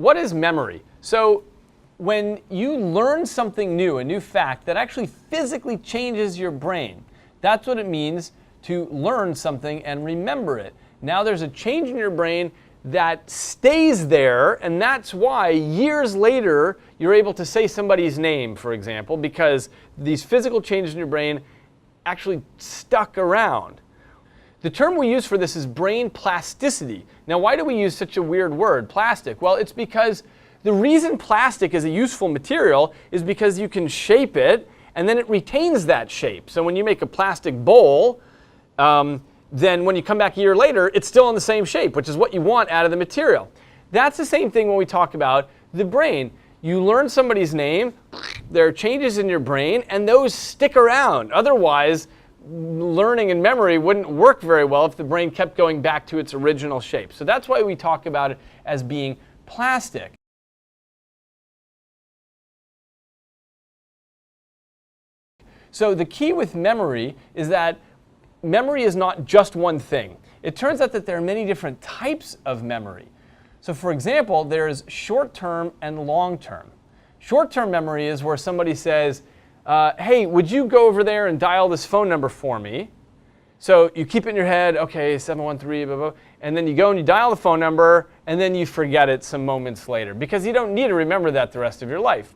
what is memory? So when you learn something new, a new fact that actually physically changes your brain, that's what it means to learn something and remember it. Now there's a change in your brain that stays there, and that's why years later you're able to say somebody's name, for example, because these physical changes in your brain actually stuck around. The term we use for this is brain plasticity. Now, why do we use such a weird word, plastic? Well, it's because the reason plastic is a useful material is because you can shape it and then it retains that shape. So when you make a plastic bowl, then when you come back a year later, it's still in the same shape, which is what you want out of the material. That's the same thing when we talk about the brain. You learn somebody's name, there are changes in your brain, and those stick around. Otherwise, learning and memory wouldn't work very well if the brain kept going back to its original shape. So that's why we talk about it as being plastic. So the key with memory is that memory is not just one thing. It turns out that there are many different types of memory. So for example, there's short-term and long-term. Short-term memory is where somebody says, hey, would you go over there and dial this phone number for me? So you keep it in your head, okay, 713, blah, blah, and then you go and you dial the phone number, and then you forget it some moments later, because you don't need to remember that the rest of your life.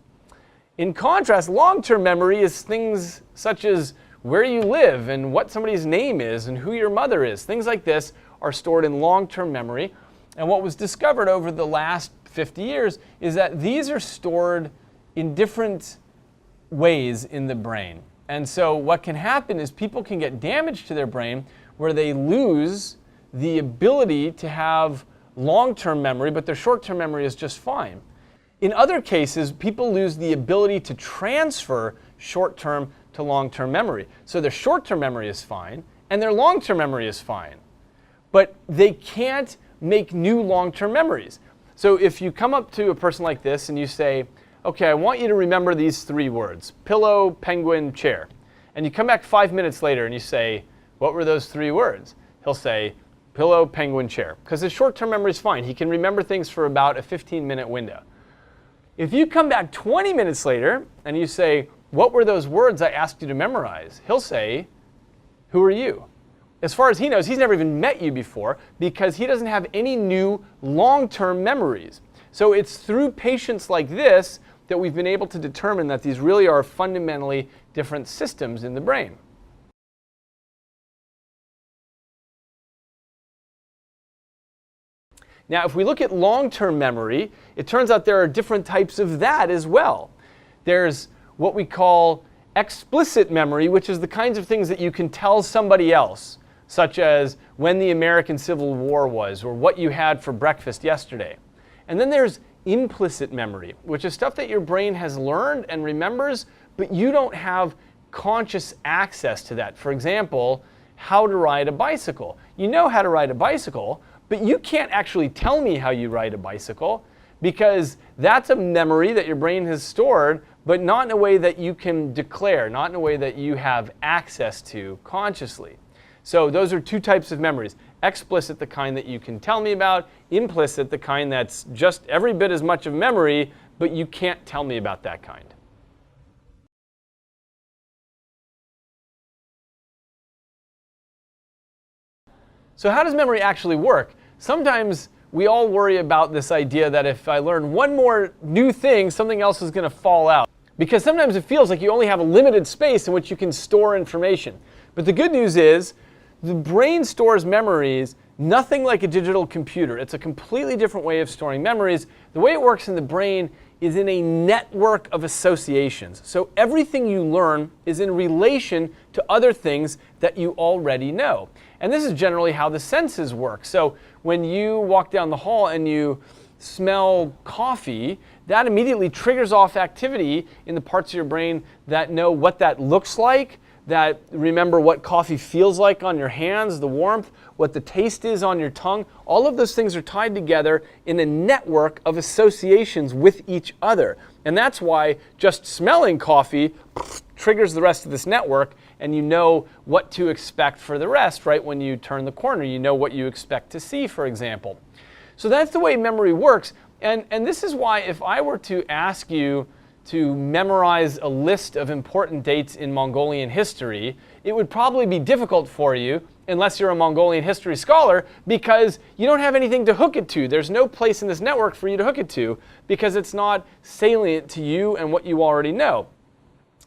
In contrast, long-term memory is things such as where you live and what somebody's name is and who your mother is. Things like this are stored in long-term memory. And what was discovered over the last 50 years is that these are stored in different ways in the brain. And so what can happen is people can get damage to their brain where they lose the ability to have long-term memory, but their short-term memory is just fine. In other cases, people lose the ability to transfer short-term to long-term memory. So their short-term memory is fine, and their long-term memory is fine. But they can't make new long-term memories. So if you come up to a person like this and you say, okay, I want you to remember these 3 words, pillow, penguin, chair. And you come back 5 minutes later and you say, what were those 3 words? He'll say, pillow, penguin, chair. Because his short-term memory is fine. He can remember things for about a 15-minute window. If you come back 20 minutes later and you say, what were those words I asked you to memorize? He'll say, who are you? As far as he knows, he's never even met you before because he doesn't have any new long-term memories. So it's through patients like this that we've been able to determine that these really are fundamentally different systems in the brain. Now, if we look at long-term memory, it turns out there are different types of that as well. There's what we call explicit memory, which is the kinds of things that you can tell somebody else, such as when the American Civil War was, or what you had for breakfast yesterday. And then there's implicit memory, which is stuff that your brain has learned and remembers, but you don't have conscious access to that. For example, how to ride a bicycle. You know how to ride a bicycle, but you can't actually tell me how you ride a bicycle because that's a memory that your brain has stored, but not in a way that you can declare, not in a way that you have access to consciously. So those are 2 types of memories. Explicit, the kind that you can tell me about. Implicit, the kind that's just every bit as much of memory, but you can't tell me about that kind. So how does memory actually work? Sometimes we all worry about this idea that if I learn one more new thing, something else is going to fall out. Because sometimes it feels like you only have a limited space in which you can store information. But the good news is, the brain stores memories nothing like a digital computer. It's a completely different way of storing memories. The way it works in the brain is in a network of associations. So everything you learn is in relation to other things that you already know. And this is generally how the senses work. So when you walk down the hall and you smell coffee, that immediately triggers off activity in the parts of your brain that know what that looks like, that remember what coffee feels like on your hands, the warmth, what the taste is on your tongue. All of those things are tied together in a network of associations with each other. And that's why just smelling coffee triggers the rest of this network, and you know what to expect for the rest, right? When you turn the corner, you know what you expect to see, for example. So that's the way memory works. And this is why if I were to ask you to memorize a list of important dates in Mongolian history, it would probably be difficult for you unless you're a Mongolian history scholar, because you don't have anything to hook it to. There's no place in this network for you to hook it to because it's not salient to you and what you already know.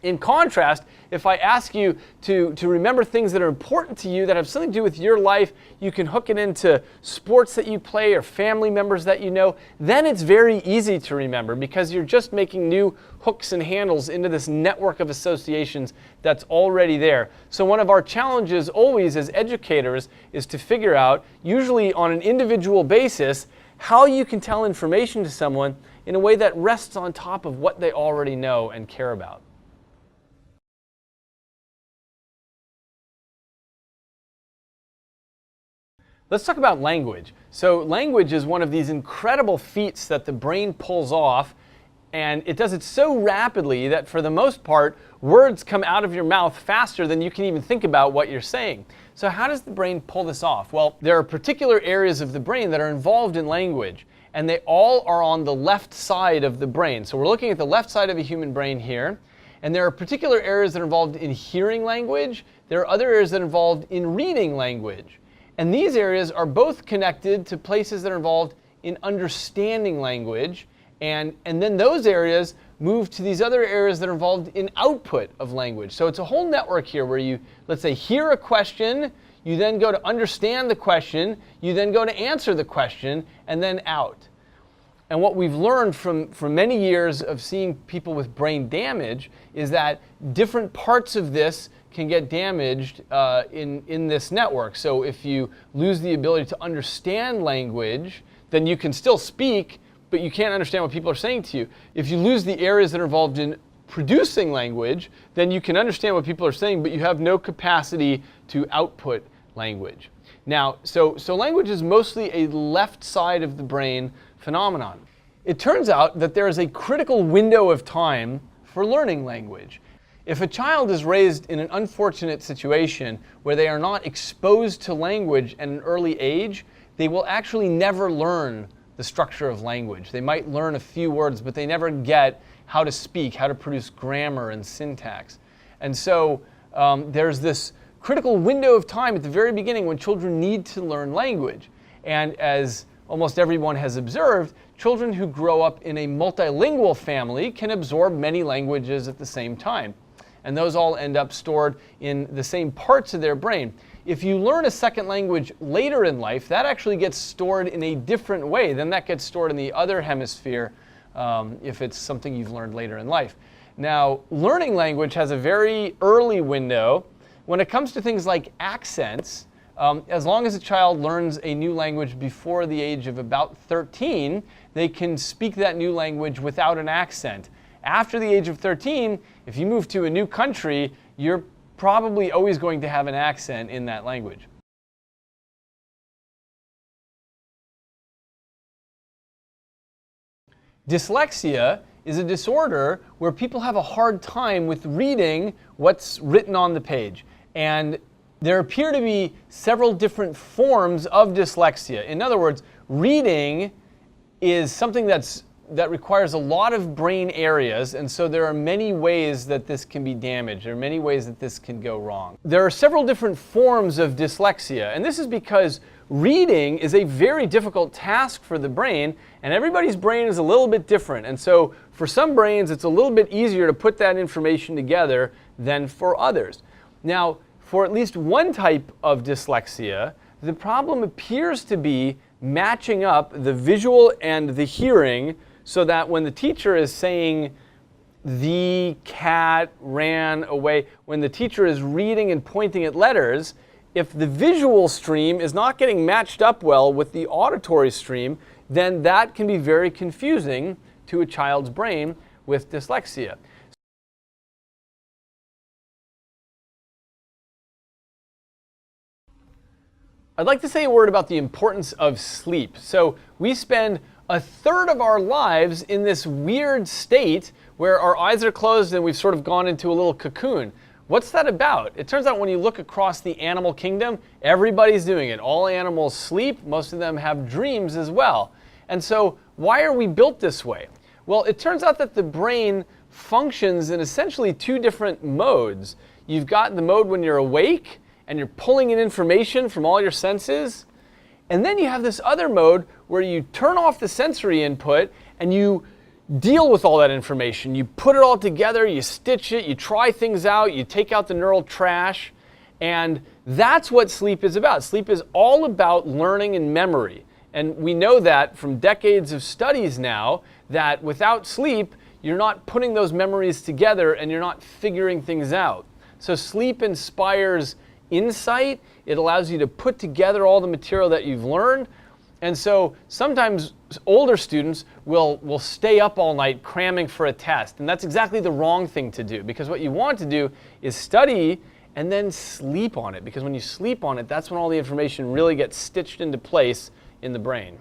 In contrast, if I ask you to remember things that are important to you, that have something to do with your life, you can hook it into sports that you play or family members that you know, then it's very easy to remember because you're just making new hooks and handles into this network of associations that's already there. So one of our challenges always as educators is to figure out, usually on an individual basis, how you can tell information to someone in a way that rests on top of what they already know and care about. Let's talk about language. So language is one of these incredible feats that the brain pulls off, and it does it so rapidly that for the most part, words come out of your mouth faster than you can even think about what you're saying. So how does the brain pull this off? Well, there are particular areas of the brain that are involved in language, and they all are on the left side of the brain. So we're looking at the left side of a human brain here, and there are particular areas that are involved in hearing language. There are other areas that are involved in reading language. And these areas are both connected to places that are involved in understanding language, and then those areas move to these other areas that are involved in output of language. So it's a whole network here where you, let's say, hear a question, you then go to understand the question, you then go to answer the question, and then out. And what we've learned from many years of seeing people with brain damage is that different parts of this can get damaged in this network. So if you lose the ability to understand language, then you can still speak, but you can't understand what people are saying to you. If you lose the areas that are involved in producing language, then you can understand what people are saying, but you have no capacity to output language. Now, so language is mostly a left side of the brain phenomenon. It turns out that there is a critical window of time for learning language. If a child is raised in an unfortunate situation where they are not exposed to language at an early age, they will actually never learn the structure of language. They might learn a few words, but they never get how to speak, how to produce grammar and syntax. And so there's this critical window of time at the very beginning when children need to learn language. And as almost everyone has observed, children who grow up in a multilingual family can absorb many languages at the same time. And those all end up stored in the same parts of their brain. If you learn a second language later in life, that actually gets stored in a different way. Then that gets stored in the other hemisphere if it's something you've learned later in life. Now, learning language has a very early window. When it comes to things like accents, as long as a child learns a new language before the age of about 13, they can speak that new language without an accent. After the age of 13, if you move to a new country, you're probably always going to have an accent in that language. Dyslexia is a disorder where people have a hard time with reading what's written on the page. And there appear to be several different forms of dyslexia. In other words, reading is something that requires a lot of brain areas, and so there are many ways that this can be damaged. There are many ways that this can go wrong. There are several different forms of dyslexia, and this is because reading is a very difficult task for the brain, and everybody's brain is a little bit different. And so for some brains, it's a little bit easier to put that information together than for others. Now, for at least one type of dyslexia, the problem appears to be matching up the visual and the hearing so that when the teacher is saying, "The cat ran away," when the teacher is reading and pointing at letters, if the visual stream is not getting matched up well with the auditory stream, then that can be very confusing to a child's brain with dyslexia. I'd like to say a word about the importance of sleep. So we spend a third of our lives in this weird state where our eyes are closed and we've sort of gone into a little cocoon. What's that about? It turns out when you look across the animal kingdom, everybody's doing it. All animals sleep. Most of them have dreams as well. And so why are we built this way? Well, it turns out that the brain functions in essentially two different modes. You've got the mode when you're awake and you're pulling in information from all your senses. And then you have this other mode where you turn off the sensory input and you deal with all that information. You put it all together, you stitch it, you try things out, you take out the neural trash. And that's what sleep is about. Sleep is all about learning and memory. And we know that from decades of studies now that without sleep, you're not putting those memories together and you're not figuring things out. So sleep inspires insight. It allows you to put together all the material that you've learned. And so sometimes older students will stay up all night cramming for a test. And that's exactly the wrong thing to do, because what you want to do is study and then sleep on it. Because when you sleep on it, that's when all the information really gets stitched into place in the brain.